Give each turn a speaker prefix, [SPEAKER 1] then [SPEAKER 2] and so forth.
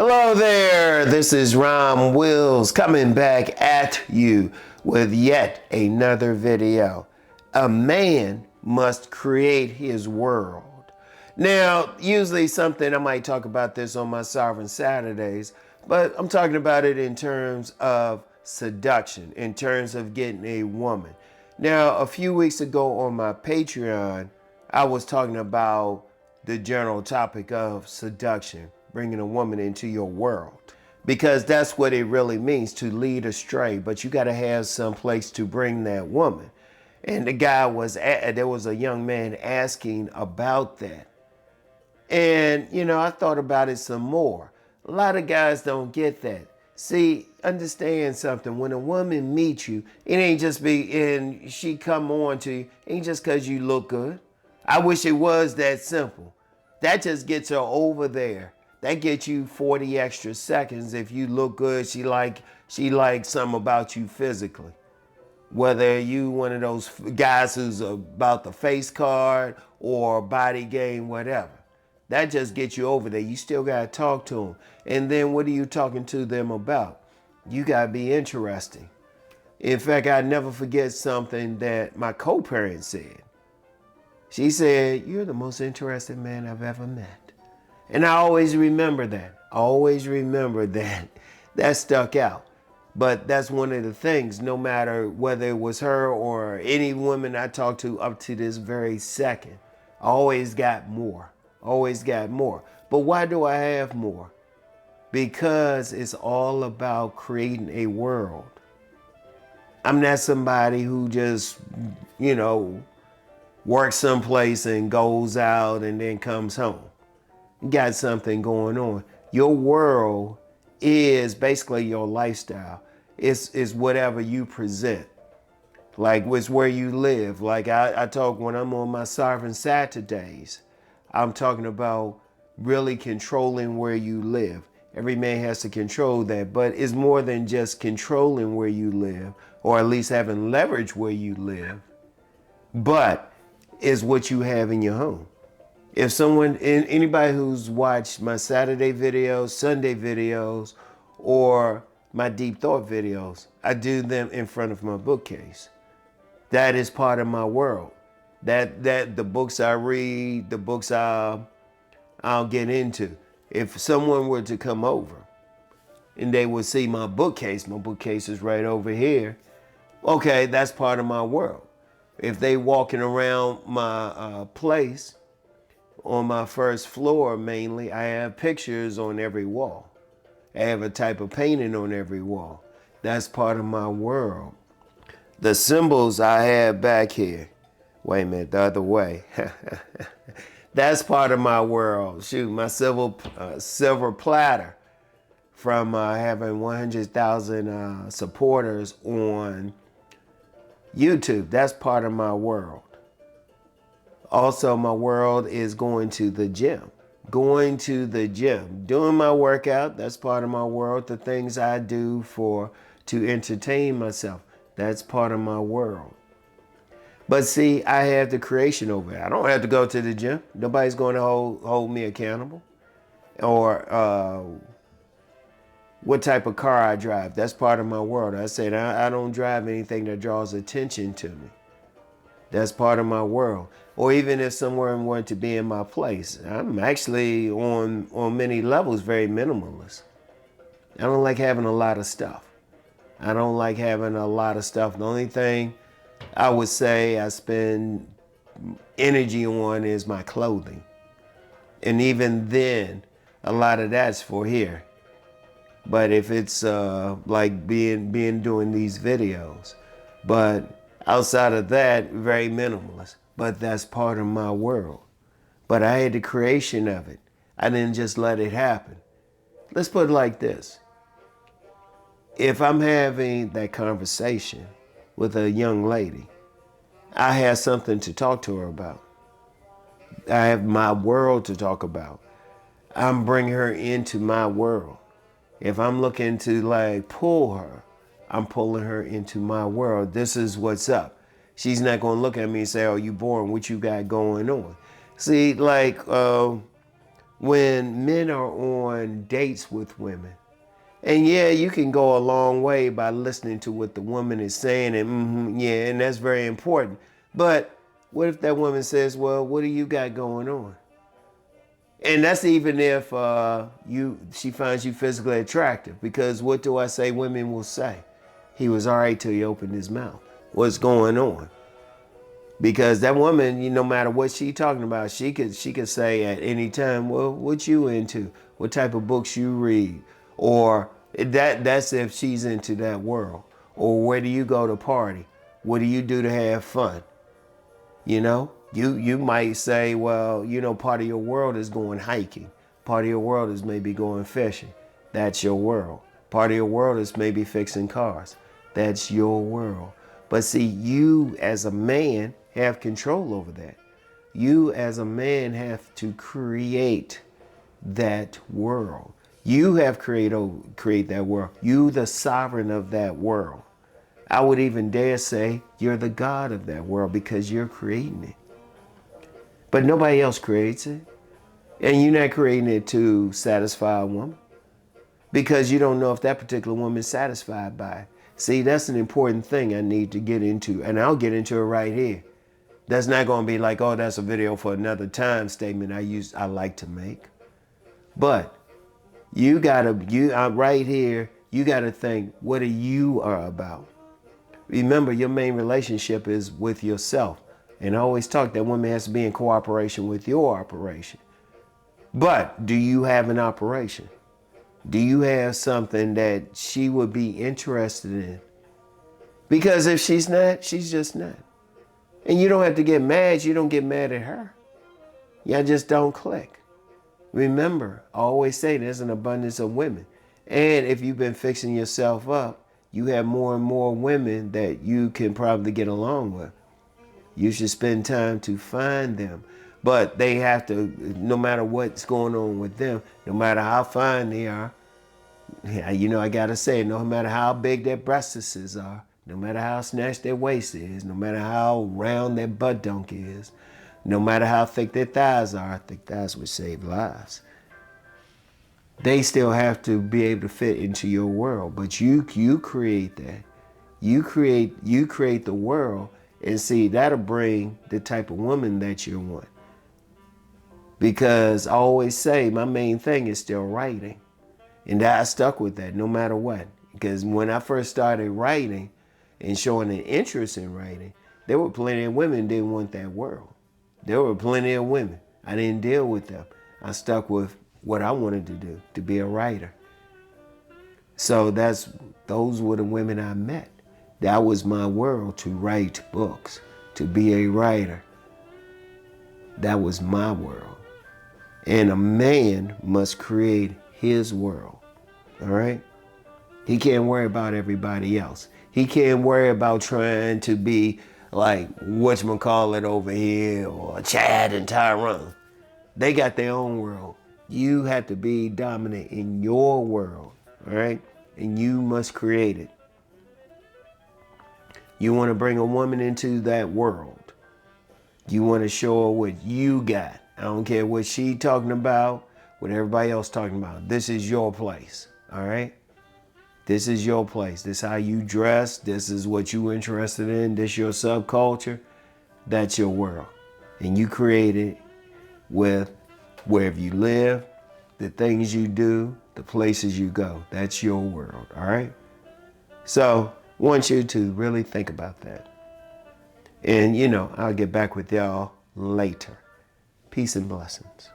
[SPEAKER 1] Hello there, this is RomWills coming back at you with yet another video. A man must create his world. Now, usually something I might talk about this on my Sovereign Saturdays, but I'm talking about it in terms of seduction, in terms of getting a woman. Now, a few weeks ago on my Patreon, I was talking about the general topic of seduction, bringing a woman into your world. Because that's what it really means, to lead astray. But you got to have some place to bring that woman. And there was a young man asking about that. And, I thought about it some more. A lot of guys don't get that. See, understand something. When a woman meets you, it ain't just and she come on to you, ain't just because you look good. I wish it was that simple. That just gets her over there. That gets you 40 extra seconds. If you look good, she likes something about you physically. Whether you one of those guys who's about the face card or body game, whatever. That just gets you over there. You still got to talk to them. And then what are you talking to them about? You got to be interesting. In fact, I never forget something that my co-parent said. She said, "You're the most interesting man I've ever met." And I always remember that. That stuck out. But that's one of the things, no matter whether it was her or any woman I talked to up to this very second, I always got more. But why do I have more? Because it's all about creating a world. I'm not somebody who just, works someplace and goes out and then comes home. You got something going on. Your world is basically your lifestyle. It's whatever you present. Like it's where you live. Like I talk when I'm on my Sovereign Saturdays, I'm talking about really controlling where you live. Every man has to control that, but it's more than just controlling where you live, or at least having leverage where you live, but is what you have in your home. If anybody who's watched my Saturday videos, Sunday videos, or my deep thought videos, I do them in front of my bookcase. That is part of my world. That the books I read, the books I'll get into. If someone were to come over and they would see my bookcase is right over here. Okay, that's part of my world. If they walking around my place, on my first floor mainly, I have pictures on every wall. I have a type of painting on every wall. That's part of my world. The symbols I have back here. Wait a minute, the other way. That's part of my world. Shoot, my silver platter from having 100,000 supporters on YouTube. That's part of my world. Also, my world is going to the gym. Doing my workout, that's part of my world. The things I do to entertain myself, that's part of my world. But see, I have the creation over it. I don't have to go to the gym. Nobody's going to hold me accountable. Or what type of car I drive. That's part of my world. I said I don't drive anything that draws attention to me. That's part of my world. Or even if someone were to be in my place, I'm actually on many levels very minimalist. I don't like having a lot of stuff. The only thing I would say I spend energy on is my clothing. And even then, a lot of that's for here. But if it's like doing these videos. But outside of that, very minimalist. But that's part of my world. But I had the creation of it. I didn't just let it happen. Let's put it like this. If I'm having that conversation with a young lady, I have something to talk to her about. I have my world to talk about. I'm bringing her into my world. If I'm looking to pull her, I'm pulling her into my world. This is what's up. She's not going to look at me and say, "Oh, you boring, what you got going on?" See, when men are on dates with women. And yeah, you can go a long way by listening to what the woman is saying, and yeah, and that's very important. But what if that woman says, well, what do you got going on? And that's even if she finds you physically attractive. Because what do I say women will say? He was all right till he opened his mouth. What's going on? Because that woman, no matter what she talking about, she could say at any time, well, what you into? What type of books you read? Or that's if she's into that world. Or where do you go to party? What do you do to have fun? You might say, well, part of your world is going hiking. Part of your world is maybe going fishing. That's your world. Part of your world is maybe fixing cars. That's your world. But see, you as a man have control over that. You as a man have to create that world. You have create that world. You the sovereign of that world. I would even dare say you're the God of that world because you're creating it. But nobody else creates it. And you're not creating it to satisfy a woman because you don't know if that particular woman is satisfied by it. See, that's an important thing I need to get into, and I'll get into it right here. That's not going to be like, oh, that's a video for another time statement I like to make. But right here, you gotta think, what you are about. Remember, your main relationship is with yourself. And I always talk that woman has to be in cooperation with your operation. But do you have an operation? Do you have something that she would be interested in? Because if she's not, she's just not. And you don't have to get mad. You don't get mad at her. Y'all just don't click. Remember, I always say there's an abundance of women. And if you've been fixing yourself up, you have more and more women that you can probably get along with. You should spend time to find them. But they have to, no matter what's going on with them, no matter how fine they are, I gotta say, no matter how big their breasts are, no matter how snatched their waist is, no matter how round their butt dunk is, no matter how thick their thighs are, thick thighs would save lives. They still have to be able to fit into your world, but you create that. You create the world, and see, that'll bring the type of woman that you want. Because I always say my main thing is still writing. And I stuck with that no matter what. Because when I first started writing and showing an interest in writing, there were plenty of women that didn't want that world. There were plenty of women. I didn't deal with them. I stuck with what I wanted to do, to be a writer. So those were the women I met. That was my world, to write books, to be a writer. That was my world. And a man must create his world, all right? He can't worry about everybody else. He can't worry about trying to be like whatchamacallit over here, or Chad and Tyrone. They got their own world. You have to be dominant in your world, all right? And you must create it. You want to bring a woman into that world. You want to show her what you got. I don't care what she talking about, what everybody else talking about. This is your place, all right? This is your place. This is how you dress. This is what you interested in. This your subculture. That's your world. And you create it with wherever you live, the things you do, the places you go. That's your world, all right? So I want you to really think about that. And, I'll get back with y'all later. Peace and blessings.